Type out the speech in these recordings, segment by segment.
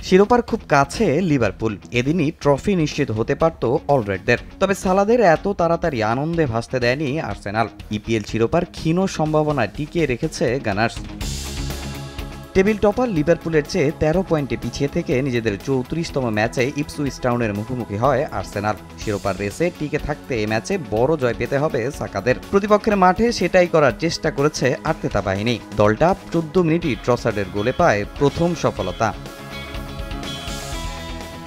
শিরোপার খুব কাছে লিভারপুল, এদিনই ট্রফি নিশ্চিত হতে পারত অলরেডদের। তবে সালাদের এত তাড়াতাড়ি আনন্দে ভাসতে দেয়নি আর্সেনাল। ইপিএল শিরোপার ক্ষীণ সম্ভাবনা টিকিয়ে রেখেছে গানার্স। টেবিল টপার লিভারপুলের চেয়ে ১৩ পয়েন্টে পিছিয়ে থেকে নিজেদের ৩৪তম ম্যাচে ইপসুইচ টাউনের মুখোমুখি হয় আর্সেনাল। শিরোপার রেসে টিকে থাকতে এই ম্যাচে বড় জয় পেতে হবে সাকাদের। প্রতিপক্ষের মাঠে সেটাই করার চেষ্টা করেছে আর্তেতা বাহিনী। দলটা ১৪ মিনিটই ট্রসার্ডের গোলে পায় প্রথম সফলতা।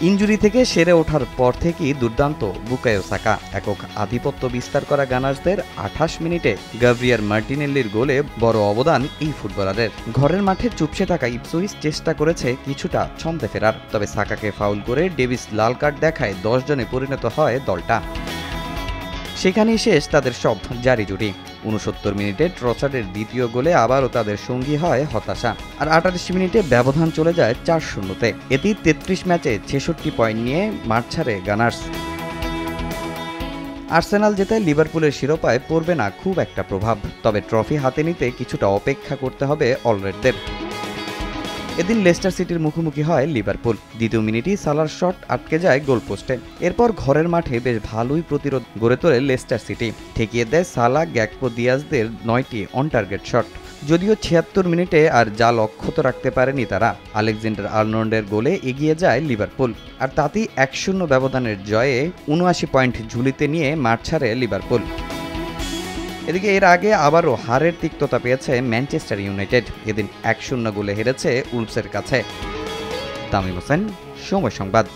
ইনজুরি থেকে সেরে ওঠার পর থেকেই দুর্দান্ত বুকায়ো সাকা। একক আধিপত্য বিস্তার করা গানার্সদের ২৮ মিনিটে গাব্রিয়ার মার্টিনেল্লির গোলে বড় অবদান এই ফুটবলারের। ঘরের মাঠে চুপসে থাকা ইপসুইচ চেষ্টা করেছে কিছুটা ছন্দে ফেরার, তবে সাকাকে ফাউল করে ডেভিস লাল কার্ড দেখায় ১০ জনে পরিণত হয় দলটা। সেখানেই শেষ তাদের সব জারিজুরি। ৬৯ মিনিটে ট্রসার্ডের দ্বিতীয় গোলে আবারও তাদের সঙ্গী হয় হতাশা। আর ৩৮ মিনিটে ব্যবধান চলে যায় ৪-০-তে। এতেই ৩৩ ম্যাচে ৬৬ পয়েন্ট নিয়ে মাঠ ছাড়ে গানার্স। আর্সেনাল জেতায় লিভারপুলের শিরোপায় পড়বে না খুব একটা প্রভাব, তবে ট্রফি হাতে নিতে কিছুটা অপেক্ষা করতে হবে অলরেডদের। এদিন লেস্টার সিটির মুখোমুখি হয় লিভারপুল। দ্বিতীয় মিনিটই সালার শট আটকে যায় গোলপোস্টে। এরপর ঘরের মাঠে বেশ ভালোই প্রতিরোধ গড়ে তোলে লেস্টার সিটি। ঠেকিয়ে দেয় সালা, গ্যাকপো, দিয়াজদের ৯টি অন টার্গেট শট। যদিও ৭৬ মিনিটে আর জাল অক্ষত রাখতে পারেনি তারা। আলেকজান্ডার আর্নল্ডের গোলে এগিয়ে যায় লিভারপুল, আর তাতেই ১-০ ব্যবধানের জয়ে ৭৯ পয়েন্ট ঝুলিতে নিয়ে মাঠ ছাড়ে লিভারপুল। এদিকে এর আগে আবারও হারের তিক্ততা পেয়েছে ম্যানচেস্টার ইউনাইটেড। এদিন ১-০ গোলে হেরেছে উলভসের কাছে। তামিম হোসেন, সময় সংবাদ।